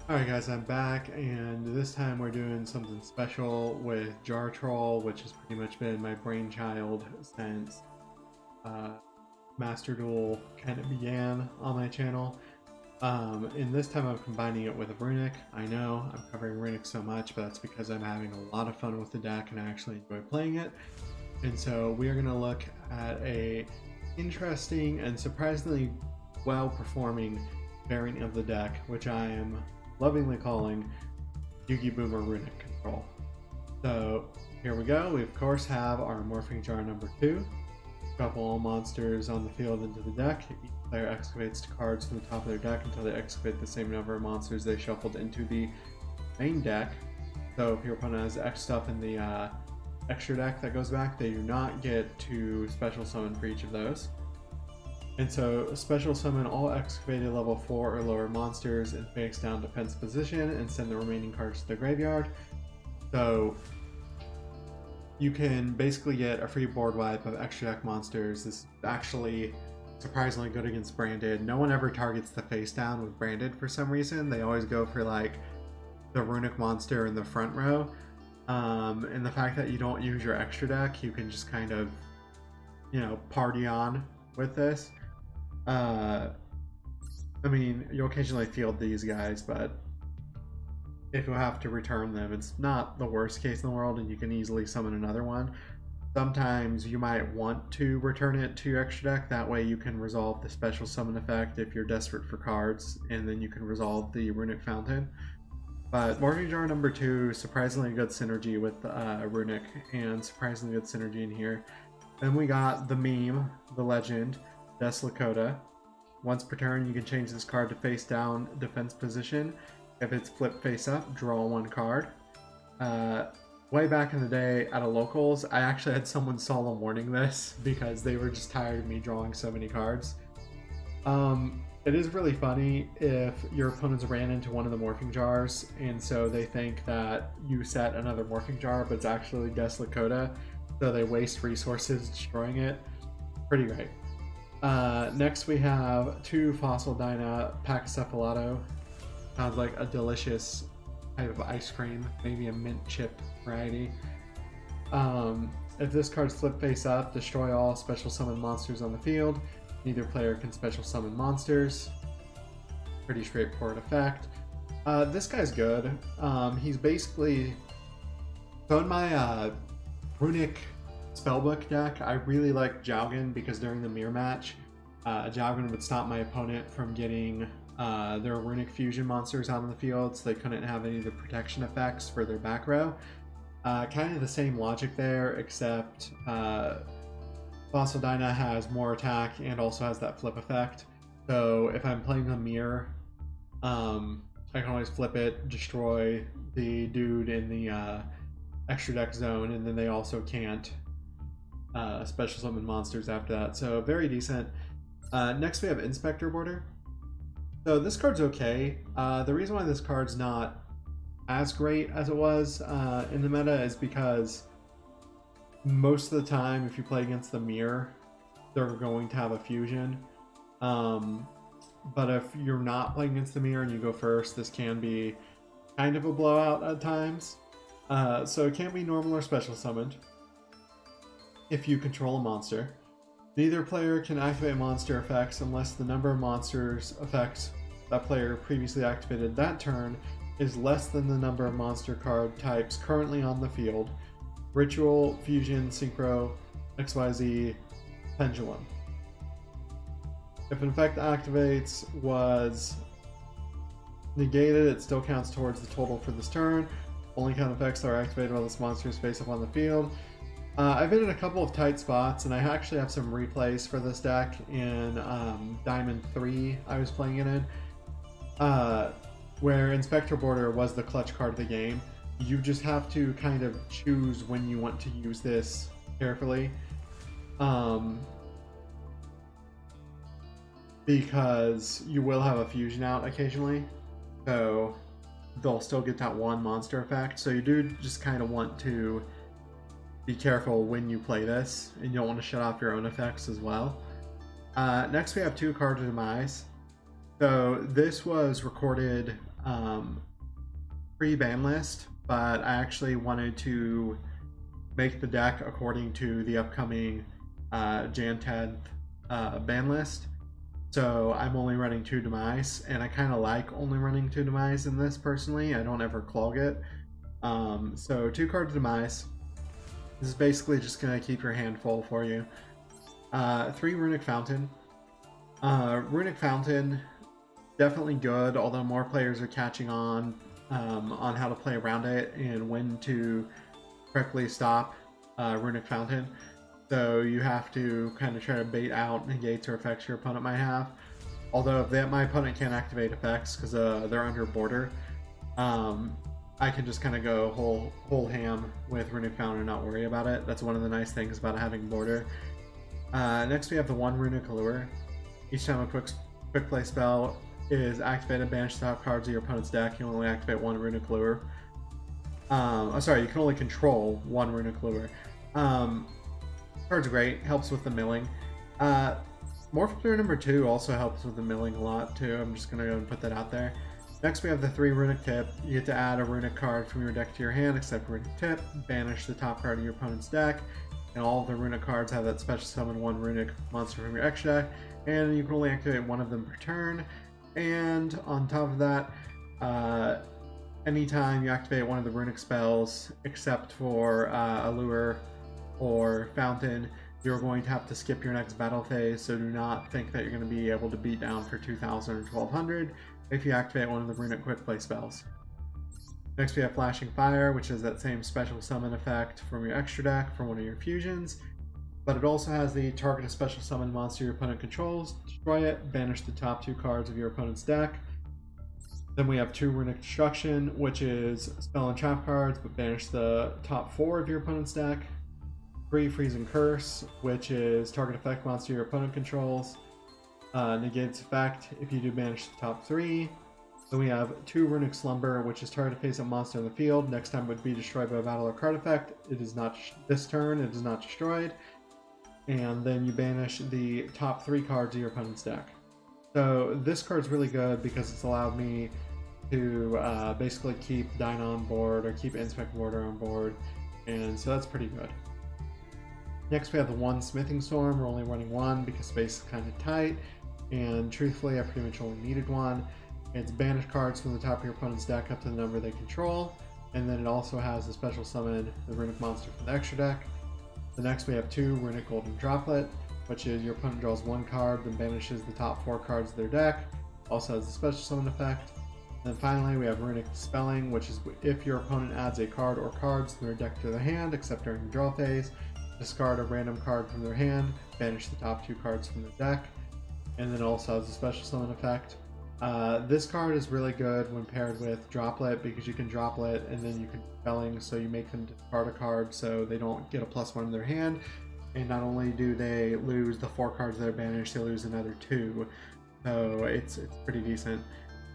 Alright guys, I'm back, and this time we're doing something special with Jar Troll, which has pretty much been my brainchild since uh, Master Duel kind of began on my channel. And this time I'm combining it with a Runick. I know I'm covering Runick so much, but that's because I'm having a lot of fun with the deck and I actually enjoy playing it. And so we are going to look at a interesting and surprisingly well-performing variant of the deck, which I am lovingly calling Yugi Boomer Runick Control. So here we go. We of course have our Morphing Jar number 2. Shuffle all monsters on the field into the deck. Each player excavates cards from the top of their deck until they excavate the same number of monsters they shuffled into the main deck. So if your opponent has X stuff in the extra deck that goes back, they do not get to special summon for each of those. And so special summon all excavated level 4 or lower monsters in face down defense position and send the remaining cards to the graveyard. So you can basically get a free board wipe of extra deck monsters. This is actually surprisingly good against branded. No one ever targets the face down with branded for some reason. They always go for like the Runick monster in the front row. And the fact that you don't use your extra deck, you can just kind of, party on with this. I mean, you'll occasionally field these guys, but if you have to return them, it's not the worst case in the world, and you can easily summon another one. Sometimes you might want to return it to your extra deck, that way you can resolve the special summon effect if you're desperate for cards, and then you can resolve the Runick Fountain. But Morphing Jar number 2, surprisingly good synergy with Runick, and surprisingly good synergy in here. Then we got the meme, the legend, lacooda. Once per turn, you can change this card to face down defense position. If it's flipped face up, draw one card. Way back in the day at a locals, I actually had someone solemn warning this because they were just tired of me drawing so many cards. It is really funny if your opponents ran into one of the morphing jars and so they think that you set another morphing jar, but it's actually lacooda, so they waste resources destroying it. Pretty great. Next we have 2 Fossil Dyna Pachycephalato. Sounds like a delicious type of ice cream, maybe a mint chip variety. If this card's flipped face up, destroy all special summon monsters on the field. Neither player can special summon monsters. Pretty straightforward effect. This guy's good. He's basically... So in my Runick Spellbook deck, I really like Jowgen because during the mirror match, Jowgen would stop my opponent from getting their Runick fusion monsters out on the field, so they couldn't have any of the protection effects for their back row. Kind of the same logic there, except Fossil Dyna has more attack and also has that flip effect. So if I'm playing the mirror, I can always flip it, destroy the dude in the extra deck zone, and then they also can't special summon monsters after that. So very decent. Next we have Inspector Border. So this card's okay. The reason why this card's not as great as it was in the meta is because most of the time if you play against the mirror, they're going to have a fusion. But if you're not playing against the mirror and you go first, this can be kind of a blowout at times. So it can't be normal or special summoned if you control a monster. Neither player can activate monster effects unless the number of monsters effects that player previously activated that turn is less than the number of monster card types currently on the field. Ritual, Fusion, Synchro, XYZ, Pendulum. If an effect activates was negated, it still counts towards the total for this turn. Only count effects that are activated while this monster is face up on the field. I've been in a couple of tight spots, and I actually have some replays for this deck in Diamond 3 I was playing it in, where Inspector Border was the clutch card of the game. You just have to kind of choose when you want to use this carefully, because you will have a fusion out occasionally, so they'll still get that one monster effect. So you do just kind of want to be careful when you play this, and you don't want to shut off your own effects as well. Next we have 2 Card of Demise. So this was recorded pre-ban list, but I actually wanted to make the deck according to the upcoming Jan 10th ban list. So I'm only running 2 Demise, and I kind of like only running 2 Demise in this personally. I don't ever clog it. So 2 cards Demise. This is basically just going to keep your hand full for you. 3 Runick Fountain. Runick Fountain, definitely good, although more players are catching on how to play around it and when to correctly stop Runick Fountain. So you have to kind of try to bait out negates or effects your opponent might have. Although my opponent can't activate effects because they're under border, I can just kind of go whole ham with Runick Fountain and not worry about it. That's one of the nice things about having border. Next we have the 1 Runick Allure. Each time a quick play spell is activated, banish the top cards of your opponent's deck. You only activate 1 Runick Allure. Sorry, you can only control 1 Runick Allure. Card's great, helps with the milling. Morph Clear number 2 also helps with the milling a lot too. I'm just gonna go and put that out there. Next we have the 3 Runick Tip. You get to add a Runick card from your deck to your hand except Runick Tip. Banish the top card of your opponent's deck. And all of the Runick cards have that special summon 1 Runick monster from your extra deck. And you can only activate 1 of them per turn. And on top of that, anytime you activate 1 of the Runick spells, except for Allure or Fountain, you're going to have to skip your next battle phase, so do not think that you're going to be able to beat down for 2000 or 1200 if you activate 1 of the Runick quick play spells. Next we have Flashing Fire, which is that same special summon effect from your extra deck from one of your fusions, but it also has the target a special summon monster your opponent controls, destroy it, banish the top 2 cards of your opponent's deck. Then we have 2 Runick Destruction, which is spell and trap cards, but banish the top 4 of your opponent's deck. 3 Freezing Curse, which is target effect monster your opponent controls, negates effect if you do banish the top 3. Then we have 2 Runick Slumber, which is target face-up monster in the field. Next time it would be destroyed by a battle or card effect. It is not this turn, it is not destroyed. And then you banish the top 3 cards of your opponent's deck. So this card's really good because it's allowed me to basically keep Dyna on board or keep Inspect Mortar on board, and so that's pretty good. Next we have the 1 Smithing Storm. We're only running 1 because space is kind of tight, and truthfully I pretty much only needed 1. It's banish cards from the top of your opponent's deck up to the number they control, and then it also has a special summon the Runick monster from the extra deck. The next we have 2 Runick Golden Droplet, which is your opponent draws 1 card, then banishes the top 4 cards of their deck. Also has a special summon effect. And then finally we have Runick Dispelling, which is if your opponent adds a card or cards from their deck to their hand, except during the draw phase, discard a random card from their hand, banish the top 2 cards from their deck, and then also has a special summon effect. This card is really good when paired with Droplet because you can Droplet and then you can Dispelling, so you make them discard a card so they don't get a +1 in their hand. And not only do they lose the 4 cards that are banished, they lose another 2. So it's pretty decent.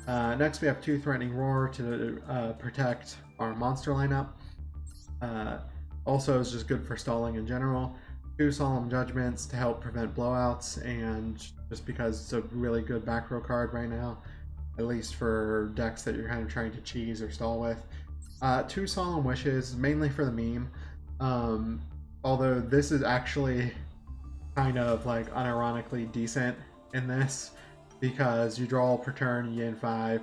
Next we have 2 Threatening Roar to protect our monster lineup. Also is just good for stalling in general. 2 Solemn Judgments to help prevent blowouts, and just because it's a really good back row card right now, at least for decks that you're kind of trying to cheese or stall with. 2 Solemn Wishes, mainly for the meme. Although this is actually kind of like unironically decent in this, because you draw per turn, you gain 5.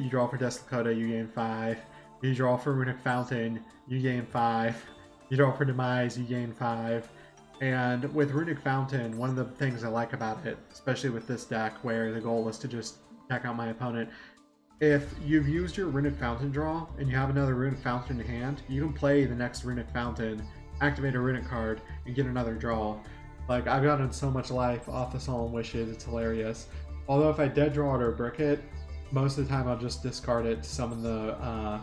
You draw for lacooda, you gain 5. You draw for Runick Fountain, you gain 5. You draw for Demise, you gain 5. And with Runick Fountain, one of the things I like about it, especially with this deck where the goal is to just check out my opponent, if you've used your Runick Fountain draw and you have another Runick Fountain in hand, you can play the next Runick Fountain, activate a Runick card, and get another draw. Like, I've gotten so much life off the Solemn Wishes, it's hilarious. Although if I dead draw it or brick it, most of the time I'll just discard it to summon the,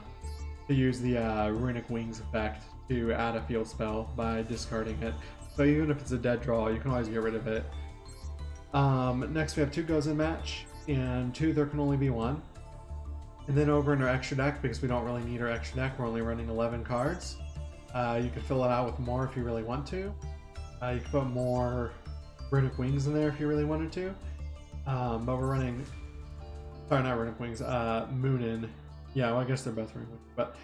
to use the Runick Wings effect to add a field spell by discarding it. So even if it's a dead draw, you can always get rid of it. Next we have 2 Goes in Match, and 2 there can only be 1. And then over in our extra deck, because we don't really need our extra deck, we're only running 11 cards. You could fill it out with more if you really want to. You could put more Runick Wings in there if you really wanted to. But we're running Sorry, not Runick Wings. Moonin. Yeah, well, I guess they're both Runick Wings. But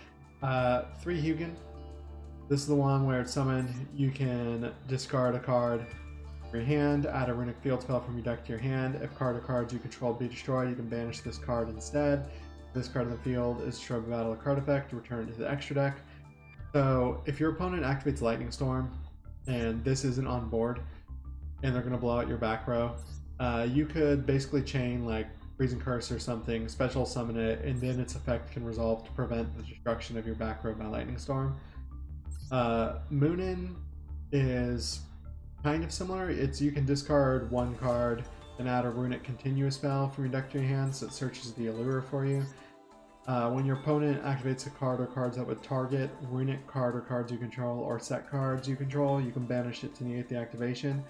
3 Hugin. This is the one where it's summoned. You can discard a card from your hand, add a Runick field spell from your deck to your hand. If card or cards you control be destroyed, you can banish this card instead. If this card in the field is destroyed by battle or card effect, return it to the extra deck. So if your opponent activates Lightning Storm, and this isn't on board, and they're going to blow out your back row, you could basically chain like Freezing Curse or something, special summon it, and then its effect can resolve to prevent the destruction of your back row by Lightning Storm. Moonin is kind of similar. You can discard 1 card and add a Runick continuous spell from your deck to your hand, so it searches the allure for you. When your opponent activates a card or cards that would target Runick card or cards you control or set cards you control, you can banish it to negate the activation.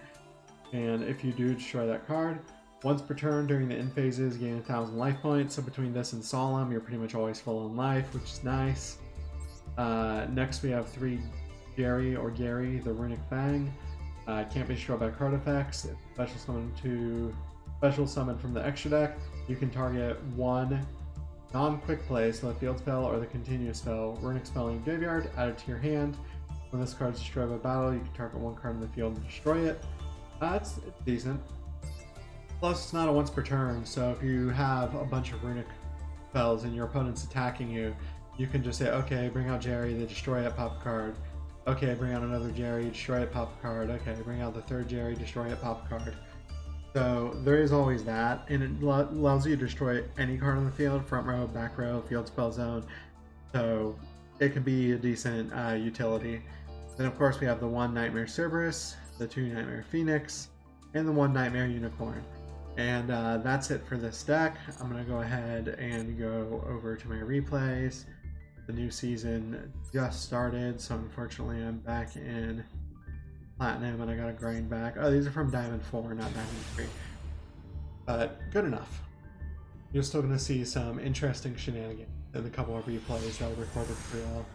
And if you do, destroy that card. Once per turn during the end phases, gain 1,000 life points. So between this and Solemn, you're pretty much always full on life, which is nice. Next, we have 3 Jerry or Gary, the Runick Fang. Can't be destroyed by card effects. If special summon from the extra deck, you can target 1 non-quick play, so the field spell or the continuous spell, Runick spell in your graveyard, add it to your hand. When this card is destroyed by battle, you can target 1 card in the field and destroy it. It's decent. Plus, it's not a once per turn, so if you have a bunch of Runick spells and your opponent's attacking you, you can just say, okay, bring out Jerry, they destroy it, pop a card. Okay, bring out another Jerry, destroy it, pop a card. Okay, bring out the 3rd Jerry, destroy it, pop a card. So there is always that, and it allows you to destroy any card on the field, front row, back row, field spell zone. So it can be a decent utility. Then of course we have the 1 Nightmare Cerberus, the 2 Nightmare Phoenix, and the 1 Nightmare Unicorn. And that's it for this deck. I'm going to go ahead and go over to my replays. The new season just started, so unfortunately I'm back in Platinum and I gotta grind back. Oh, these are from Diamond 4, not Diamond 3. But good enough. You're still going to see some interesting shenanigans in a couple of replays that I recorded for y'all.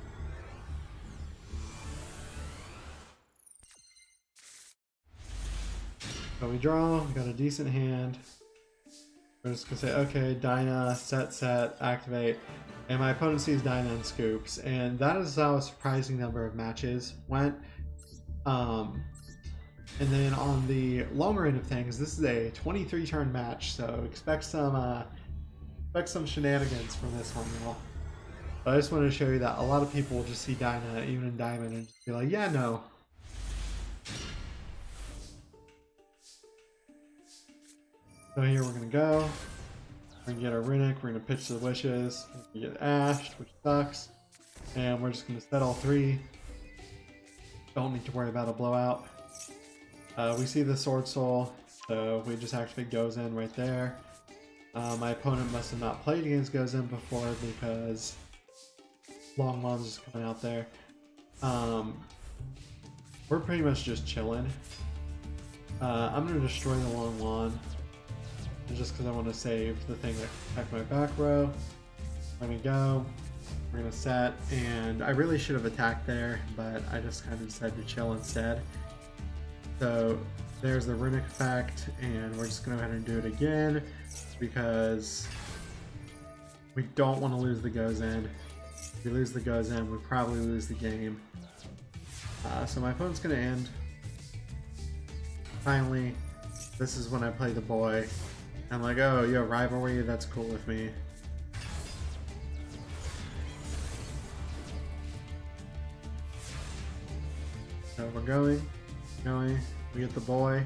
So we draw, we got a decent hand. We're just gonna say, okay, Dyna, set, activate. And my opponent sees Dyna and scoops. And that is how a surprising number of matches went. And then on the longer end of things, this is a 23 turn match, so expect some shenanigans from this one, y'all. But I just wanted to show you that a lot of people will just see Dyna, even in Diamond, and just be like, yeah, no. So here we're gonna go. We're gonna get our Runick, we're gonna pitch the wishes, we're gonna get Ashed, which sucks. And we're just gonna set all 3. Don't need to worry about a blowout. We see the Sword Soul, so we just activate Gozen right there. My opponent must have not played against Gozen before because Long Lon's just coming out there. We're pretty much just chilling. I'm going to destroy the Long Lon just because I want to save the thing that can attack my back row. Let me go. We're going to set, and I really should have attacked there, but I just kind of decided to chill instead. So there's the Runick effect, and we're just going to go ahead and do it again because we don't want to lose the Gozen. If we lose the Gozen, we probably lose the game. So my opponent's going to end. Finally, this is when I play the boy. I'm like, oh, you have rivalry? That's cool with me. So we're going, we get the boy.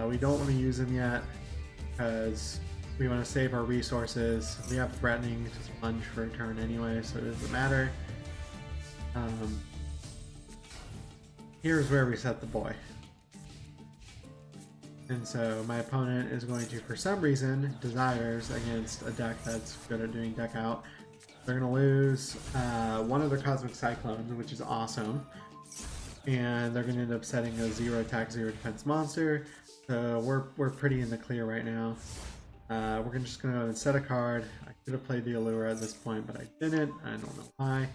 We don't want to use him yet because we want to save our resources. We have threatening to plunge for a turn anyway, so it doesn't matter. Here's where we set the boy. And so my opponent is going to, for some reason, Desires against a deck that's good at doing deck out. They're going to lose one of their Cosmic Cyclones, which is awesome. And they're going to end up setting a 0 attack, 0 defense monster. So we're pretty in the clear right now. We're just going to go and set a card. I could have played the Allure at this point, but I didn't. I don't know why.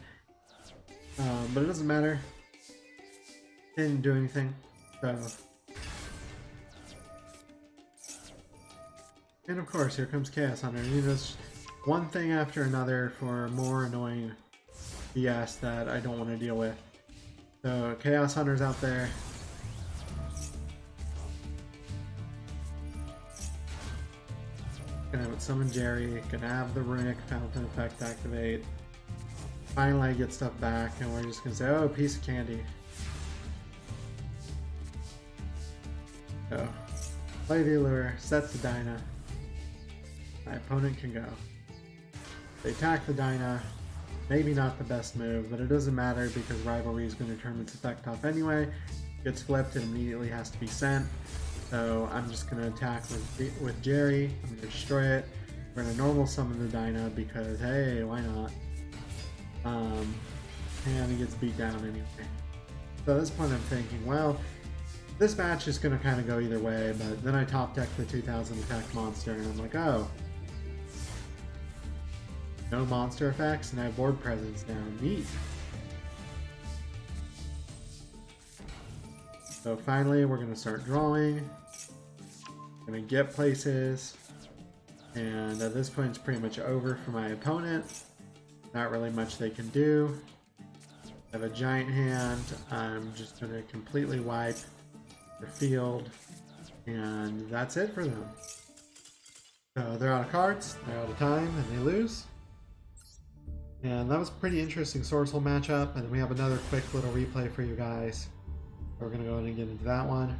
But it doesn't matter. Didn't do anything. So And of course, here comes Chaos Hunter. You just one thing after another for more annoying BS that I don't want to deal with. So Chaos Hunter's out there. Gonna summon Jerry, gonna have the Runick Fountain effect activate. Finally get stuff back, and we're just gonna say, oh, piece of candy. So, play the allure, set the Dyna. My opponent can go. They attack the Dyna. Maybe not the best move, but it doesn't matter because Rivalry is going to turn its effect off anyway. Gets flipped and immediately has to be sent. So I'm just going to attack with Jerry. I'm going to destroy it. We're going to normal summon the Dyna because, hey, why not? And he gets beat down anyway. So at this point I'm thinking, well, this match is going to kind of go either way, but then I top deck the 2000 attack monster and I'm like, oh. No monster effects, and I have board presence now. Neat. So finally, we're going to start drawing. Going to get places. And at this point, it's pretty much over for my opponent. Not really much they can do. I have a giant hand. I'm just going to completely wipe the field. And that's it for them. So they're out of cards, they're out of time, and they lose. And that was a pretty interesting Sourceful matchup, and we have another quick little replay for you guys. We're going to go ahead and get into that one.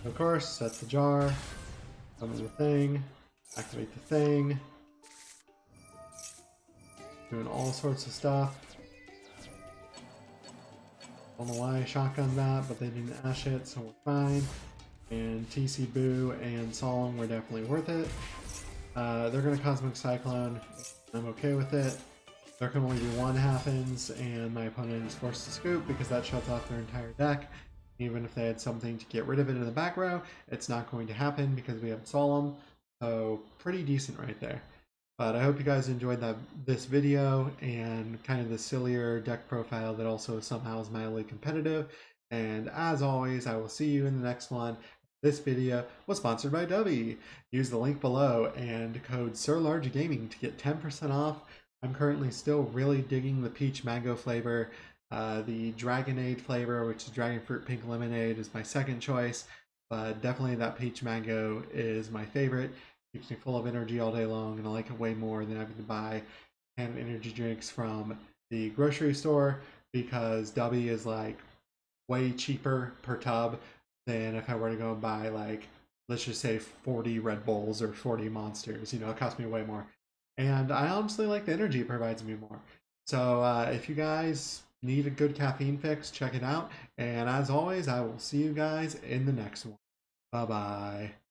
Of course, set the jar, summon the thing, activate the thing, doing all sorts of stuff. Don't know why I shotgunned that, but they didn't ash it, so we're fine. And TC Boo and Solemn were definitely worth it. They're going to Cosmic Cyclone. I'm okay with it. There can only be one happens, and my opponent is forced to scoop because that shuts off their entire deck. Even if they had something to get rid of it in the back row, it's not going to happen because we have Solemn. So pretty decent right there. But I hope you guys enjoyed this video and kind of the sillier deck profile that also somehow is mildly competitive. And as always, I will see you in the next one. This video was sponsored by W. Use the link below and code SirLargeGaming to get 10% off. I'm currently still really digging the peach mango flavor. The Dragonade flavor, which is Dragon Fruit Pink Lemonade, is my second choice. But definitely that peach mango is my favorite. Keeps me full of energy all day long, and I like it way more than having to buy canned energy drinks from the grocery store because W is like way cheaper per tub than if I were to go and buy like, let's just say 40 Red Bulls or 40 Monsters. You know, it costs me way more. And I honestly like the energy it provides me more. So if you guys need a good caffeine fix, check it out. And as always, I will see you guys in the next one. Bye-bye.